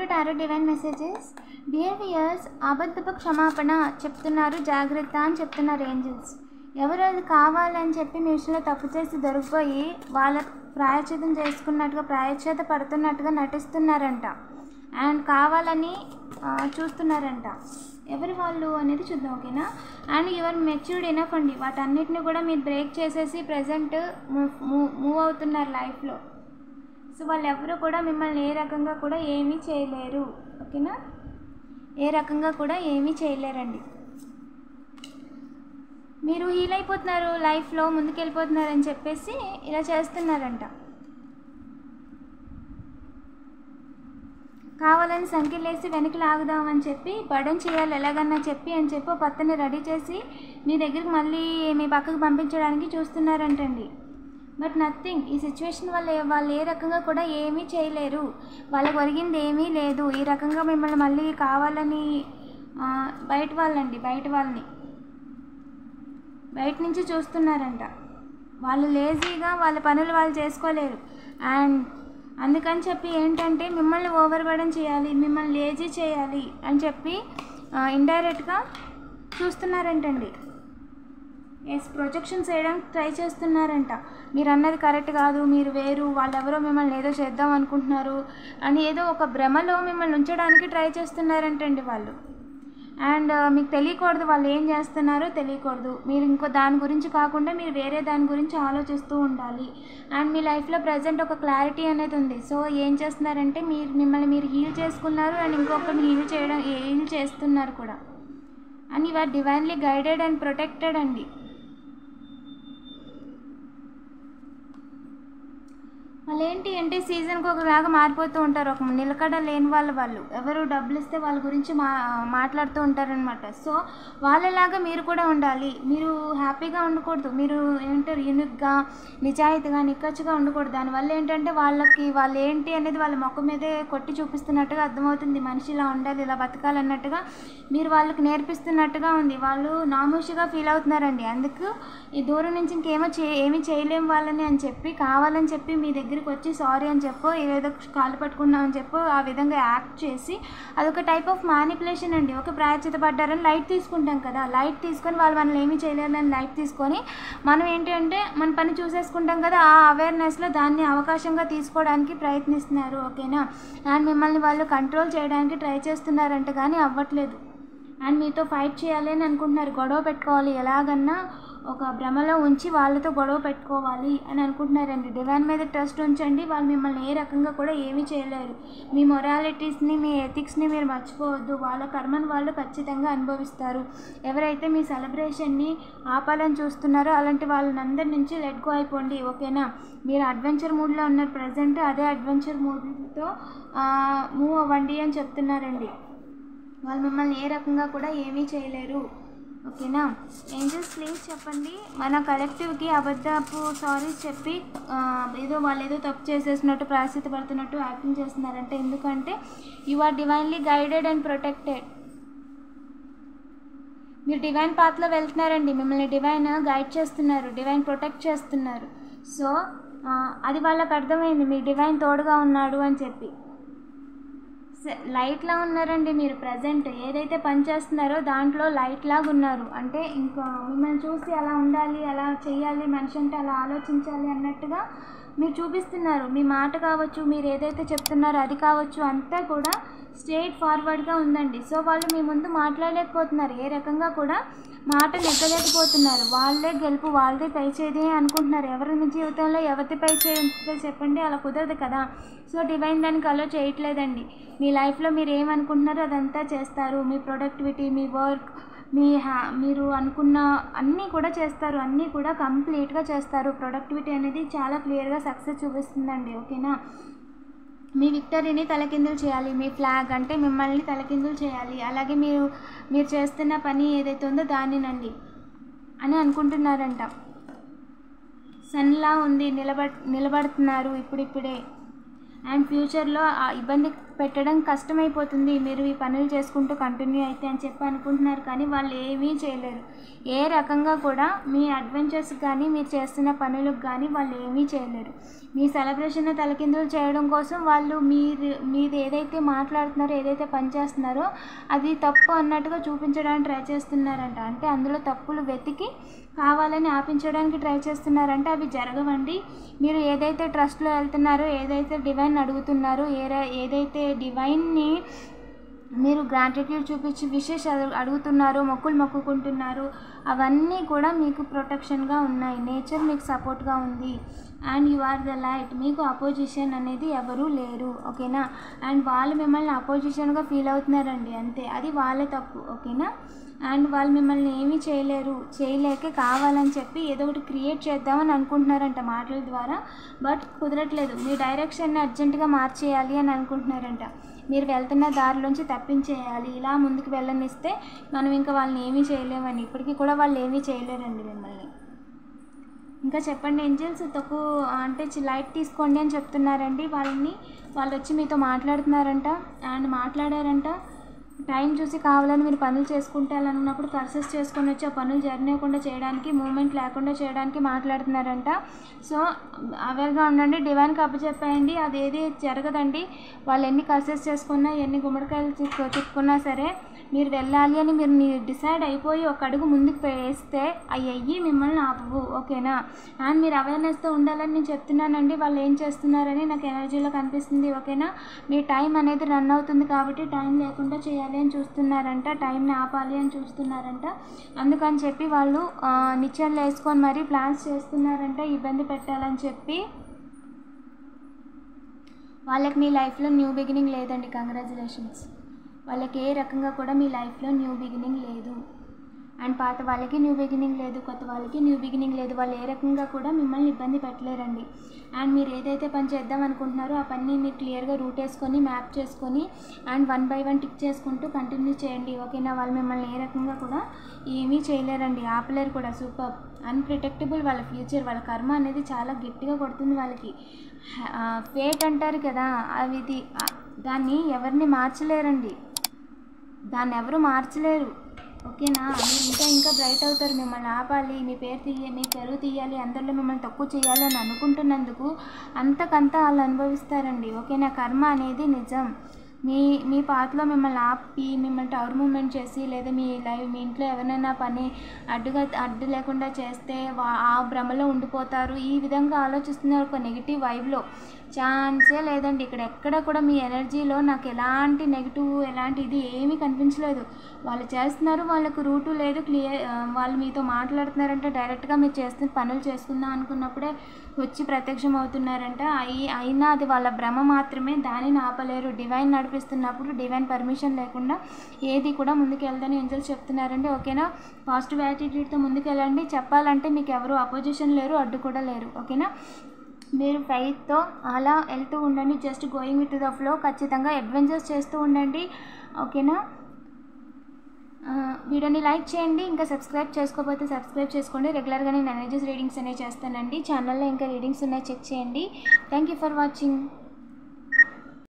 To tarot divine messages. Dear viewers, అబద్ధపు క్షమాపణ చెప్తున్నారు, జాగ్రత్త అని చెప్తున్నారు ఏంజల్స్. ఎవరు అది కావాలని చెప్పి మీ విషయంలో తప్పు చేసి దొరికిపోయి వాళ్ళ ప్రాయశ్చితం చేసుకున్నట్టుగా ప్రాయశ్చిత పడుతున్నట్టుగా నటిస్తున్నారంట అండ్ కావాలని చూస్తున్నారంట. ఎవరు వాళ్ళు అనేది చూద్దాం, ఓకేనా? అండ్ యువర్ మెచ్యూర్డ్ ఎనఫ్ అండి. వాటన్నిటిని కూడా మీరు బ్రేక్ చేసేసి ప్రజెంట్ మూవ్ అవుతున్నారు లైఫ్లో. సో వాళ్ళు ఎవరు కూడా మిమ్మల్ని ఏ రకంగా కూడా ఏమీ చేయలేరు, ఓకేనా? ఏ రకంగా కూడా ఏమీ చేయలేరండి. మీరు హీల్ అయిపోతున్నారు, లైఫ్లో ముందుకెళ్ళిపోతున్నారని చెప్పేసి ఇలా చేస్తున్నారంట. కావాలని సంఖ్యలేసి వెనక్కి లాగుదామని చెప్పి బడన్ చేయాలి ఎలాగన్నా చెప్పి అని చెప్పి ఒక అతన్ని రెడీ చేసి మీ దగ్గరికి మళ్ళీ మీ పక్కకు పంపించడానికి చూస్తున్నారంటండి. But nothing. ఈ సిచ్యువేషన్ వల్ల వాళ్ళు ఏ రకంగా కూడా ఏమీ చేయలేరు, వాళ్ళకి ఒరిగింది ఏమీ లేదు. ఈ రకంగా మిమ్మల్ని మళ్ళీ కావాలని బయట వాళ్ళని బయట నుంచి చూస్తున్నారంట. వాళ్ళు లేజీగా వాళ్ళ పనులు వాళ్ళు చేసుకోలేరు అండ్ అందుకని చెప్పి ఏంటంటే మిమ్మల్ని ఓవర్ బర్డెన్ చేయాలి, మిమ్మల్ని లేజీ చేయాలి అని చెప్పి ఇండైరెక్ట్గా చూస్తున్నారంటండి. ప్రొజెక్షన్ చేయడానికి ట్రై చేస్తున్నారంట. మీరు అన్నది కరెక్ట్ కాదు, మీరు వేరు, వాళ్ళెవరో మిమ్మల్ని ఏదో చేద్దాం అనుకుంటున్నారు అని ఏదో ఒక భ్రమలో మిమ్మల్ని ఉంచడానికి ట్రై చేస్తున్నారంటండి వాళ్ళు. అండ్ మీకు తెలియకూడదు వాళ్ళు ఏం చేస్తున్నారో తెలియకూడదు. మీరు ఇంకో దాని గురించి కాకుండా మీరు వేరే దాని గురించి ఆలోచిస్తూ ఉండాలి. అండ్ మీ లైఫ్లో ప్రజెంట్ ఒక క్లారిటీ అనేది ఉంది. సో ఏం చేస్తున్నారంటే మిమ్మల్ని మీరు హీల్ చేసుకున్నారు అండ్ ఇంకొకరిని హీల్ చేస్తున్నారు కూడా. And you are divinely guided and protected అండి. వాళ్ళు ఏంటి అంటే సీజన్కి ఒకలాగా మారిపోతూ ఉంటారు. ఒక నిలకడ లేని వాళ్ళు ఎవరు డబ్బులు ఇస్తే వాళ్ళ గురించి మాట్లాడుతూ ఉంటారనమాట. సో వాళ్ళలాగా మీరు కూడా ఉండాలి. మీరు హ్యాపీగా ఉండకూడదు, మీరు ఏంటారు యూనిక్గా నిజాయితీగా నిక్కచ్చిగా ఉండకూడదు. దానివల్ల ఏంటంటే వాళ్ళు ఏంటి అనేది వాళ్ళ మొక్క మీదే కొట్టి చూపిస్తున్నట్టుగా అర్థమవుతుంది. మనిషి ఇలా ఉండాలి, ఇలా బతకాలన్నట్టుగా మీరు వాళ్ళకి నేర్పిస్తున్నట్టుగా ఉంది. వాళ్ళు నామూషిగా ఫీల్ అవుతున్నారండి. అందుకు ఈ దూరం నుంచి ఏమీ చేయలేము వాళ్ళని అని చెప్పి కావాలని చెప్పి మీ దగ్గరికి వచ్చి సారీ అని చెప్పో ఏదో కాలు పట్టుకున్నామని చెప్పో ఆ విధంగా యాక్ట్ చేసి అదొక టైప్ ఆఫ్ మ్యానిపులేషన్ అండి. ఒక ప్రాయశ్చిత పడ్డారని లైట్ తీసుకుంటాం కదా, లైట్ తీసుకొని వాళ్ళు మనల్ని ఏమీ చేయలేరని లైట్ తీసుకొని మనం ఏంటి అంటే మన పని చూసేసుకుంటాం కదా, ఆ అవేర్నెస్లో దాన్ని అవకాశంగా తీసుకోవడానికి ప్రయత్నిస్తున్నారు, ఓకేనా? అండ్ మిమ్మల్ని వాళ్ళు కంట్రోల్ చేయడానికి ట్రై చేస్తున్నారంట కానీ అవ్వట్లేదు. అండ్ మీతో ఫైట్ చేయాలి అని అనుకుంటున్నారు, గొడవ పెట్టుకోవాలి, ఎలాగన్నా ఒక భ్రమలో ఉంచి వాళ్ళతో గొడవ పెట్టుకోవాలి అని అనుకుంటున్నారండి. డివైన్ మీద ట్రస్ట్ ఉంచండి, వాళ్ళు మిమ్మల్ని ఏ రకంగా కూడా ఏమీ చేయలేరు. మీ మొరాలిటీస్ని మీ ఎథిక్స్ని మీరు మర్చిపోవద్దు. వాళ్ళ కర్మను వాళ్ళు ఖచ్చితంగా అనుభవిస్తారు. ఎవరైతే మీ సెలబ్రేషన్ని ఆపాలని చూస్తున్నారో అలాంటి వాళ్ళందరి నుంచి లెట్ గో అయిపోండి, ఓకేనా? మీరు అడ్వెంచర్ మూడ్లో ఉన్నారు ప్రజెంట్, అదే అడ్వెంచర్ మూడ్తో మూవ్ అవ్వండి అని చెప్తున్నారండి. వాళ్ళు మిమ్మల్ని ఏ రకంగా కూడా ఏమీ చేయలేరు, ఓకేనా? ఏంజల్స్ ప్లీజ్ చెప్పండి. మన కలెక్టివ్కి అబద్ధపు సారీస్ చెప్పి వాళ్ళు ఏదో తప్పు చేసేసినట్టు ప్రాయశ్చిత్త పడుతున్నట్టు యాక్టింగ్ చేస్తున్నారంటే ఎందుకంటే you are divinely guided and protected. మీరు డివైన్ పాత్లో వెళ్తున్నారండి, మిమ్మల్ని డివైన్ గైడ్ చేస్తున్నారు, డివైన్ ప్రొటెక్ట్ చేస్తున్నారు. సో అది వాళ్ళకి అర్థమైంది, మీ డివైన్ తోడుగా ఉన్నాడు అని చెప్పి. లైట్లా ఉన్నారండి మీరు ప్రజెంట్ ఏదైతే పని చేస్తున్నారో దాంట్లో లైట్ లాగా ఉన్నారు. అంటే ఇంకా మిమ్మల్ని చూసి అలా ఉండాలి, అలా చేయాలి, మనిషి అంటే అలా ఆలోచించాలి అన్నట్టుగా మీరు చూపిస్తున్నారు. మీ మాట కావచ్చు, మీరు ఏదైతే చెప్తున్నారో అది కావచ్చు, అంతా కూడా స్ట్రైట్ ఫార్వర్డ్గా ఉందండి. సో వాళ్ళు మీ ముందు మాట్లాడలేకపోతున్నారు, ఏ రకంగా కూడా మాట నెగ్గలేకపోతున్నారు. వాళ్ళే గెలుపు, వాళ్ళదే పై చేది అనుకుంటున్నారు. ఎవరి జీవితంలో ఎవరిది పై చేయాలో చెప్పండి, అలా కుదరదు కదా. సో డివైన్ దానికి అలో చేయట్లేదండి. మీ లైఫ్లో మీరు ఏమనుకుంటున్నారో అదంతా చేస్తారు. మీ ప్రొడక్టివిటీ, మీ వర్క్, మీరు అనుకున్న అన్నీ కూడా చేస్తారు, అన్నీ కూడా కంప్లీట్గా చేస్తారు. ప్రొడక్టివిటీ అనేది చాలా క్లియర్గా సక్సెస్ చూపిస్తుందండి, ఓకేనా? మీ విక్టరీని తలకిందులు చేయాలి, మీ ఫ్లాగ్ అంటే మిమ్మల్ని తలకిందులు చేయాలి. అలాగే మీరు చేస్తున్న పని ఏదైతే ఉందో దానినండి అని అనుకుంటున్నారంట. సన్లా ఉంది, నిలబడుతున్నారు ఇప్పుడిప్పుడే. అండ్ ఫ్యూచర్లో ఆ ఇబ్బంది పెట్టడం కష్టమైపోతుంది మీరు ఈ పనులు చేసుకుంటూ కంటిన్యూ అయితే అని చెప్పి అనుకుంటున్నారు, కానీ వాళ్ళు ఏమీ చేయలేరు. ఏ రకంగా కూడా మీ అడ్వెంచర్స్ కానీ మీరు చేస్తున్న పనులకు కానీ వాళ్ళు ఏమీ చేయలేరు. మీ సెలబ్రేషన్ తలకిందులు చేయడం కోసం వాళ్ళు మీరు ఏదైతే మాట్లాడుతున్నారో, ఏదైతే పని చేస్తున్నారో అది తప్పు అన్నట్టుగా చూపించడానికి ట్రై చేస్తున్నారంట. అంటే అందులో తప్పులు వెతికి కావాలని ఆపించడానికి ట్రై చేస్తున్నారంటే అవి జరగవండి. మీరు ఏదైతే ట్రస్ట్లో వెళ్తున్నారో, ఏదైతే డివైన్ అడుగుతున్నారో, ఏదైతే డివైన్ని మీరు గ్రాటిట్యూడ్ చూపించి విషెస్ అడుగుతున్నారో, మొక్కుకుంటున్నారో, అవన్నీ కూడా మీకు ప్రొటెక్షన్గా ఉన్నాయి. నేచర్ మీకు సపోర్ట్గా ఉంది. And you are the light. మీకు అపోజిషన్ అనేది ఎవరూ లేరు, ఓకేనా. అండ్ వాళ్ళు మిమ్మల్ని అపోజిషన్గా ఫీల్ అవుతున్నారండి, అంతే. అది వాళ్ళ తప్పు, ఓకేనా. అండ్ వాళ్ళు మిమ్మల్ని ఏమీ చేయలేక కావాలని చెప్పి ఏదో ఒకటి క్రియేట్ చేద్దామని అనుకుంటున్నారంట మాటల ద్వారా. బట్ కుదరట్లేదు. మీ డైరెక్షన్ని అర్జెంటుగా మార్చేయాలి అని అనుకుంటున్నారంట. మీరు వెళ్తున్న దారిలోంచి తప్పించేయాలి, ఇలా ముందుకు వెళ్ళనిస్తే మనం ఇంకా వాళ్ళని ఏమీ చేయలేమని. ఇప్పటికీ కూడా వాళ్ళు ఏమీ చేయలేరండి మిమ్మల్ని. ఇంకా చెప్పండి ఏంజల్స్. అంటే లైట్ తీసుకోండి అని చెప్తున్నారండి వాళ్ళు వచ్చి మీతో మాట్లాడుతున్నారంట. అండ్ మాట్లాడారంట. టైం చూసి కావాలని మీరు పనులు చేసుకుంటారనుకున్నప్పుడు కర్సెస్ చేసుకొని వచ్చి ఆ పనులు జరగకుండా చేయడానికి, మూమెంట్ లేకుండా చేయడానికి మాట్లాడుతున్నారంట. సో అవేర్గా ఉండండి. డివైన్కి అప్పచెప్పేయండి, అదేది జరగదండి. వాళ్ళు ఎన్ని కర్సెస్ చేసుకున్నా, ఎన్ని గుమ్మడికాయలు తిప్పుకున్నా సరే మీరు వెళ్ళాలి అని మీరు డిసైడ్ అయిపోయి ఒక అడుగు ముందుకు వేస్తే అయ్యి మిమ్మల్ని ఆపవు, ఓకేనా. అండ్ మీరు అవేర్నెస్తో ఉండాలని నేను చెప్తున్నానండి. వాళ్ళు ఏం చేస్తున్నారని నాకు ఎనర్జీలో కనిపిస్తుంది, ఓకేనా. మీ టైం అనేది రన్ అవుతుంది కాబట్టి టైం లేకుండా చేయాలి అని చూస్తున్నారంట, టైంని ఆపాలి అని చూస్తున్నారంట. అందుకని చెప్పి వాళ్ళు నిత్యాలు వేసుకొని మరీ ప్లాన్స్ చేస్తున్నారంట, ఇబ్బంది పెట్టాలని చెప్పి. వాళ్ళకి మీ లైఫ్లో న్యూ బిగినింగ్ లేదండి. కంగ్రాచులేషన్స్. వాళ్ళకి ఏ రకంగా కూడా మీ లైఫ్లో న్యూ బిగినింగ్ లేదు. అండ్ పాత వాళ్ళకి న్యూ బిగినింగ్ లేదు, కొత్త వాళ్ళకి న్యూ బిగినింగ్ లేదు. వాళ్ళు ఏ రకంగా కూడా మిమ్మల్ని ఇబ్బంది పెట్టలేరండి. అండ్ మీరు ఏదైతే పని చేద్దాం అనుకుంటున్నారో ఆ పని మీరు క్లియర్గా రూట్ వేసుకొని, మ్యాప్ చేసుకొని, అండ్ 1 by 1 టిక్ చేసుకుంటూ కంటిన్యూ చేయండి, ఓకేనా. వాళ్ళు మిమ్మల్ని ఏ రకంగా కూడా ఏమీ చేయలేరండి, ఆపలేరు కూడా. సూపర్. అన్ప్రిడిక్టబుల్ వాళ్ళ ఫ్యూచర్. వాళ్ళ కర్మ అనేది చాలా గట్టిగా కొడుతుంది వాళ్ళకి. ఫేట్ అంటారు కదా, దాన్ని ఎవరిని మార్చలేరండి, దాన్ని ఎవరు మార్చలేరు, ఓకేనా. మీరు ఇంకా బ్రైట్ అవుతారు. మిమ్మల్ని ఆపాలి, మీ పరువు తీయాలి, అందరిలో మిమ్మల్ని తక్కువ చేయాలి అని అనుకుంటున్నందుకు అంతకంతా వాళ్ళు అనుభవిస్తారండి, ఓకేనా. కర్మ అనేది నిజం. మీ పాతలో మిమ్మల్ని ఆపి, మిమ్మల్ని టవర్ మూమెంట్ చేసి, లేదా మీ ఇంట్లో ఎవరైనా పని అడ్డు లేకుండా చేస్తే ఆ భ్రమలో ఉండిపోతారు. ఈ విధంగా ఆలోచిస్తున్నారు ఒక నెగిటివ్ వైబ్లో. ఛాన్సే లేదండి. ఇక్కడ ఎక్కడ కూడా మీ ఎనర్జీలో నాకు ఎలాంటి నెగిటివ్, ఎలాంటి ఇది ఏమీ కనిపించలేదు. వాళ్ళు చేస్తున్నారు, వాళ్ళకు రూటు లేదు, వాళ్ళు మీతో మాట్లాడుతున్నారంటే డైరెక్ట్గా మీరు చేస్తున్న పనులు చేసుకుందాం అనుకున్నప్పుడే వచ్చి ప్రత్యక్షం అవుతున్నారంట. అయినా అది వాళ్ళ భ్రమ మాత్రమే, దానిని ఆపలేరు. డివైన్ నడిపిస్తున్నప్పుడు డివైన్ పర్మిషన్ లేకుండా ఏది కూడా ముందుకు వెళ్దని ఏంజల్స్ చెప్తున్నారండి, ఓకేనా. పాజిటివ్ యాటిట్యూడ్తో ముందుకు వెళ్ళండి. చెప్పాలంటే మీకు ఎవరు అపోజిషన్ లేరు, అడ్డు కూడా లేరు, ఓకేనా. మీరు ఫెయిత్తో అలా వెళ్తూ ఉండండి, just going with the flow. ఖచ్చితంగా అడ్వెంచర్స్ చేస్తూ ఉండండి, ఓకేనా. వీడియోని లైక్ చేయండి. ఇంకా సబ్స్క్రైబ్ చేసుకోకపోతే సబ్స్క్రైబ్ చేసుకోండి. రెగ్యులర్గా నేను ఎనర్జీస్ రీడింగ్స్ అనేవి చేస్తానండి. ఛానల్లో ఇంకా రీడింగ్స్ ఉన్నాయి, చెక్ చేయండి. Thank you for watching.